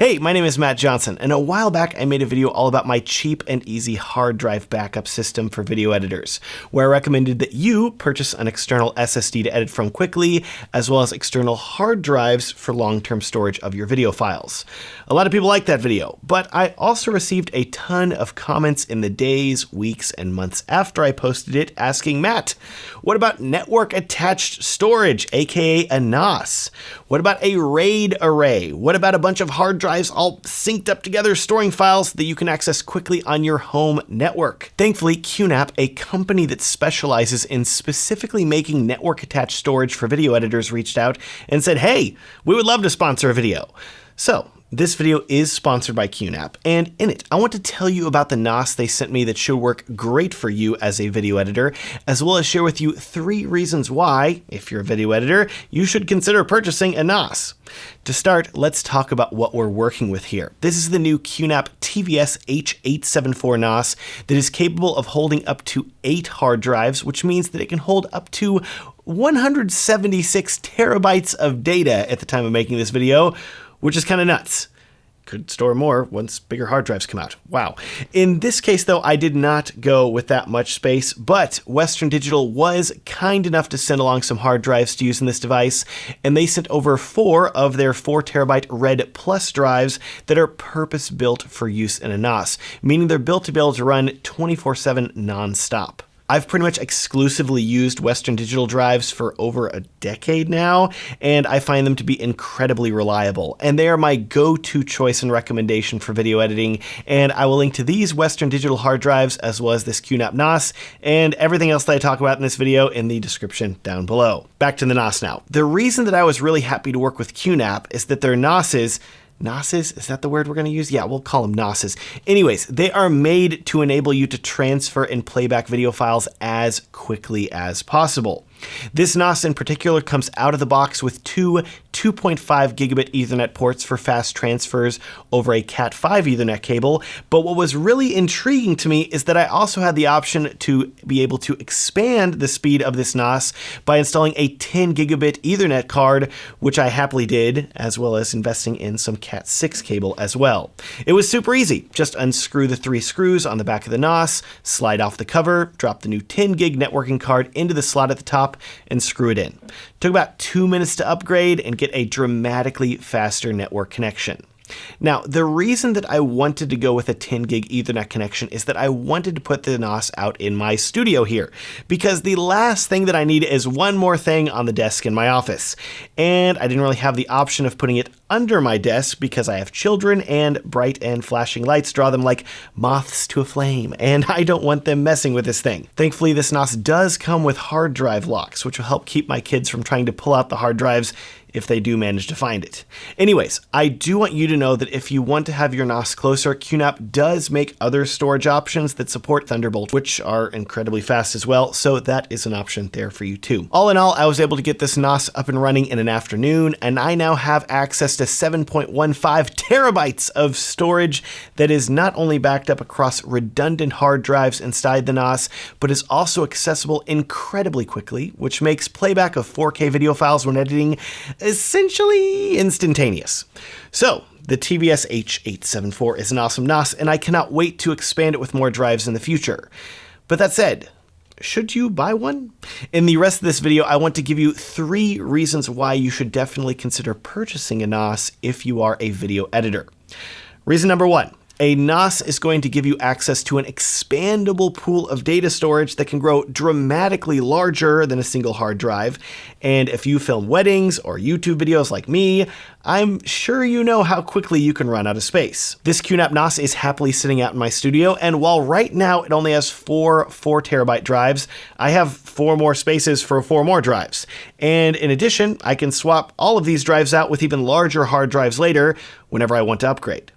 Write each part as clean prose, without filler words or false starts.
Hey, my name is Matt Johnson, and a while back I made a video all about my cheap and easy hard drive backup system for video editors, where I recommended that you purchase an external SSD to edit from quickly, as well as external hard drives for long-term storage of your video files. A lot of people liked that video, but I also received a ton of comments in the days, weeks, and months after I posted it asking, Matt, what about network attached storage, aka a NAS? What about a RAID array? What about a bunch of hard drives all synced up together, storing files that you can access quickly on your home network? Thankfully, QNAP, a company that specializes in specifically making network-attached storage for video editors, reached out and said, hey, we would love to sponsor a video. So, this video is sponsored by QNAP, and in it, I want to tell you about the NAS they sent me that should work great for you as a video editor, as well as share with you 3 reasons why, if you're a video editor, you should consider purchasing a NAS. To start, let's talk about what we're working with here. This is the new QNAP TVS-h874 NAS that is capable of holding up to 8 hard drives, which means that it can hold up to 176 terabytes of data at the time of making this video, which is kind of nuts. Could store more once bigger hard drives come out. Wow. In this case, though, I did not go with that much space, but Western Digital was kind enough to send along some hard drives to use in this device, and they sent over 4 of their 4 terabyte RED Plus drives that are purpose-built for use in a NAS, meaning they're built to be able to run 24/7 nonstop. I've pretty much exclusively used Western Digital drives for over a decade now, and I find them to be incredibly reliable. And they are my go-to choice and recommendation for video editing, and I will link to these Western Digital hard drives as well as this QNAP NAS and everything else that I talk about in this video in the description down below. Back to the NAS now. The reason that I was really happy to work with QNAP is that their NASs, is that the word we're going to use? Yeah, we'll call them NASs. Anyways, they are made to enable you to transfer and playback video files as quickly as possible. This NAS in particular comes out of the box with 2 2.5 gigabit Ethernet ports for fast transfers over a Cat5 Ethernet cable, but what was really intriguing to me is that I also had the option to be able to expand the speed of this NAS by installing a 10 gigabit Ethernet card, which I happily did, as well as investing in some Cat6 cable as well. It was super easy. Just unscrew the 3 screws on the back of the NAS, slide off the cover, drop the new 10 gig networking card into the slot at the top, and screw it in. Took about 2 minutes to upgrade and get a dramatically faster network connection. Now, the reason that I wanted to go with a 10 gig Ethernet connection is that I wanted to put the NAS out in my studio here, because the last thing that I need is one more thing on the desk in my office. And I didn't really have the option of putting it under my desk because I have children and bright and flashing lights draw them like moths to a flame, and I don't want them messing with this thing. Thankfully, this NAS does come with hard drive locks, which will help keep my kids from trying to pull out the hard drives if they do manage to find it. Anyways, I do want you to know that if you want to have your NAS closer, QNAP does make other storage options that support Thunderbolt, which are incredibly fast as well, so that is an option there for you too. All in all, I was able to get this NAS up and running in an afternoon, and I now have access to 7.15 terabytes of storage that is not only backed up across redundant hard drives inside the NAS, but is also accessible incredibly quickly, which makes playback of 4K video files when editing essentially instantaneous. So, the TVS-h874 is an awesome NAS, and I cannot wait to expand it with more drives in the future. But that said, should you buy one? In the rest of this video, I want to give you 3 reasons why you should definitely consider purchasing a NAS if you are a video editor. Reason number 1. A NAS is going to give you access to an expandable pool of data storage that can grow dramatically larger than a single hard drive. And if you film weddings or YouTube videos like me, I'm sure you know how quickly you can run out of space. This QNAP NAS is happily sitting out in my studio, and while right now it only has 4 terabyte drives, I have 4 more spaces for 4 more drives. And in addition, I can swap all of these drives out with even larger hard drives later whenever I want to upgrade.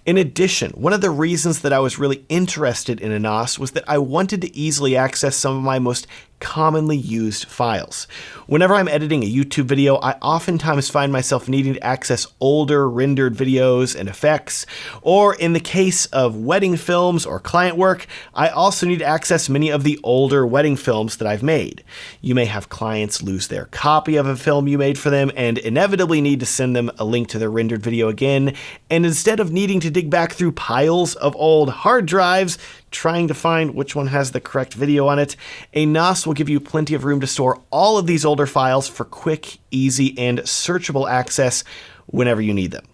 In addition, one of the reasons that I was really interested in a NAS was that I wanted to easily access some of my most commonly used files. Whenever I'm editing a YouTube video, I oftentimes find myself needing to access older rendered videos and effects, or in the case of wedding films or client work, I also need to access many of the older wedding films that I've made. You may have clients lose their copy of a film you made for them and inevitably need to send them a link to their rendered video again, and instead of needing to dig back through piles of old hard drives, trying to find which one has the correct video on it, a NAS will give you plenty of room to store all of these older files for quick, easy, and searchable access whenever you need them.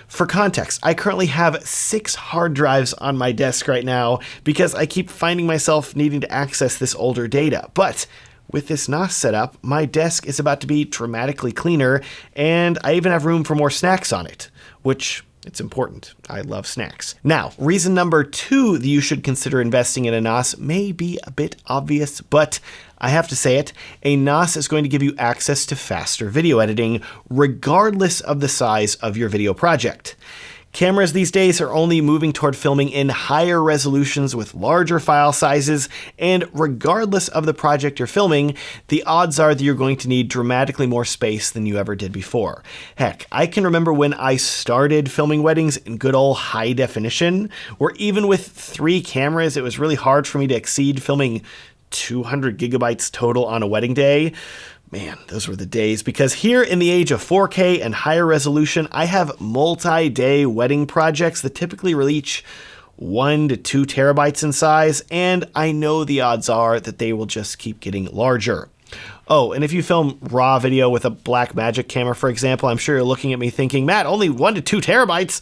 For context, I currently have 6 hard drives on my desk right now because I keep finding myself needing to access this older data. But with this NAS setup, my desk is about to be dramatically cleaner, and I even have room for more snacks on it, which it's important. I love snacks. Now, reason number 2 that you should consider investing in a NAS may be a bit obvious, but I have to say it. A NAS is going to give you access to faster video editing, regardless of the size of your video project. Cameras these days are only moving toward filming in higher resolutions with larger file sizes, and regardless of the project you're filming, the odds are that you're going to need dramatically more space than you ever did before. Heck, I can remember when I started filming weddings in good old high definition, where even with 3 cameras, it was really hard for me to exceed filming 200 gigabytes total on a wedding day. Man, those were the days, because here in the age of 4K and higher resolution, I have multi-day wedding projects that typically reach 1 to 2 terabytes in size, and I know the odds are that they will just keep getting larger. Oh, and if you film raw video with a Blackmagic camera, for example, I'm sure you're looking at me thinking, Matt, only 1 to 2 terabytes?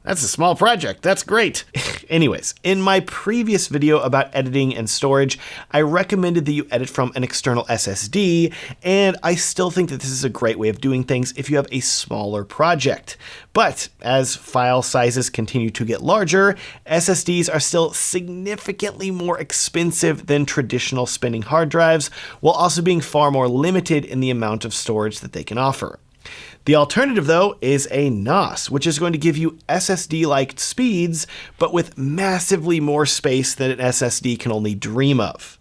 That's a small project. That's great. Anyways, in my previous video about editing and storage, I recommended that you edit from an external SSD, and I still think that this is a great way of doing things if you have a smaller project. But as file sizes continue to get larger, SSDs are still significantly more expensive than traditional spinning hard drives, while also being far more limited in the amount of storage that they can offer. The alternative, though, is a NAS, which is going to give you SSD-like speeds, but with massively more space than an SSD can only dream of.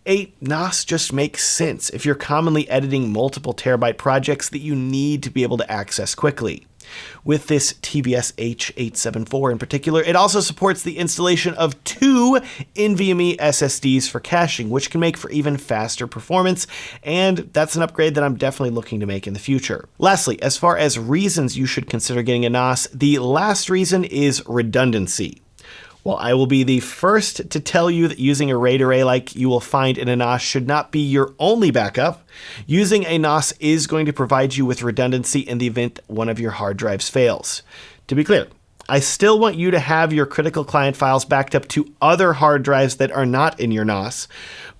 A NAS just makes sense if you're commonly editing multiple terabyte projects that you need to be able to access quickly. With this TVS-h874 in particular, it also supports the installation of 2 NVMe SSDs for caching, which can make for even faster performance, and that's an upgrade that I'm definitely looking to make in the future. Lastly, as far as reasons you should consider getting a NAS, the last reason is redundancy. While I will be the first to tell you that using a RAID array like you will find in a NAS should not be your only backup, using a NAS is going to provide you with redundancy in the event one of your hard drives fails. To be clear, I still want you to have your critical client files backed up to other hard drives that are not in your NAS.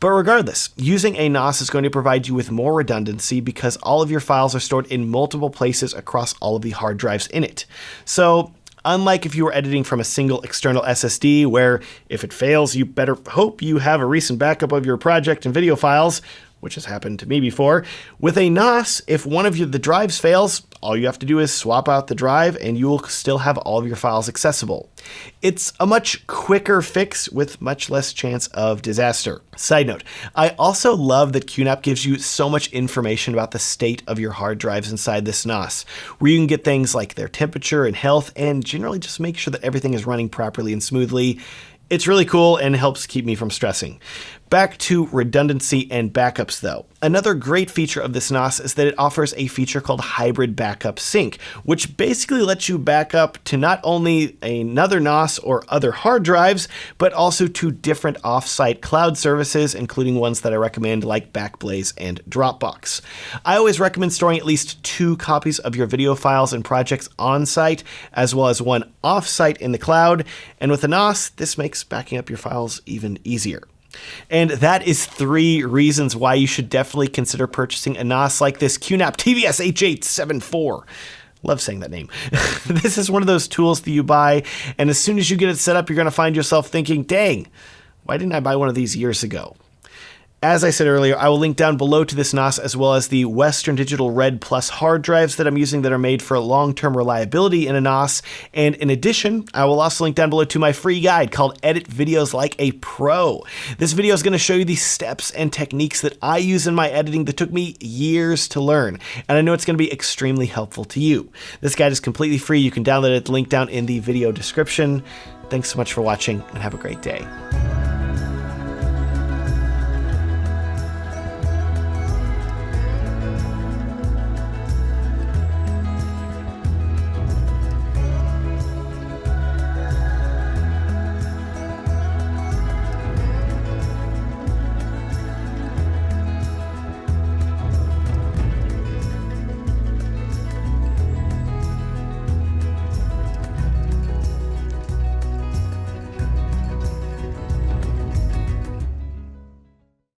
But regardless, using a NAS is going to provide you with more redundancy because all of your files are stored in multiple places across all of the hard drives in it. So, unlike if you were editing from a single external SSD, where if it fails, you better hope you have a recent backup of your project and video files, which has happened to me before, with a NAS, if one of the drives fails, all you have to do is swap out the drive and you will still have all of your files accessible. It's a much quicker fix with much less chance of disaster. Side note, I also love that QNAP gives you so much information about the state of your hard drives inside this NAS, where you can get things like their temperature and health and generally just make sure that everything is running properly and smoothly. It's really cool and helps keep me from stressing. Back to redundancy and backups though. Another great feature of this NAS is that it offers a feature called Hybrid Backup Sync, which basically lets you back up to not only another NAS or other hard drives, but also to different off-site cloud services, including ones that I recommend like Backblaze and Dropbox. I always recommend storing at least 2 copies of your video files and projects on-site, as well as 1 off-site in the cloud, and with a NAS, this makes backing up your files even easier. And that is 3 reasons why you should definitely consider purchasing a NAS like this QNAP TVS-h874. Love saying that name. This is one of those tools that you buy, and as soon as you get it set up, you're going to find yourself thinking, dang, why didn't I buy one of these years ago? As I said earlier, I will link down below to this NAS as well as the Western Digital Red Plus hard drives that I'm using that are made for long-term reliability in a NAS. And in addition, I will also link down below to my free guide called Edit Videos Like a Pro. This video is going to show you the steps and techniques that I use in my editing that took me years to learn. And I know it's going to be extremely helpful to you. This guide is completely free. You can download it, link down in the video description. Thanks so much for watching and have a great day.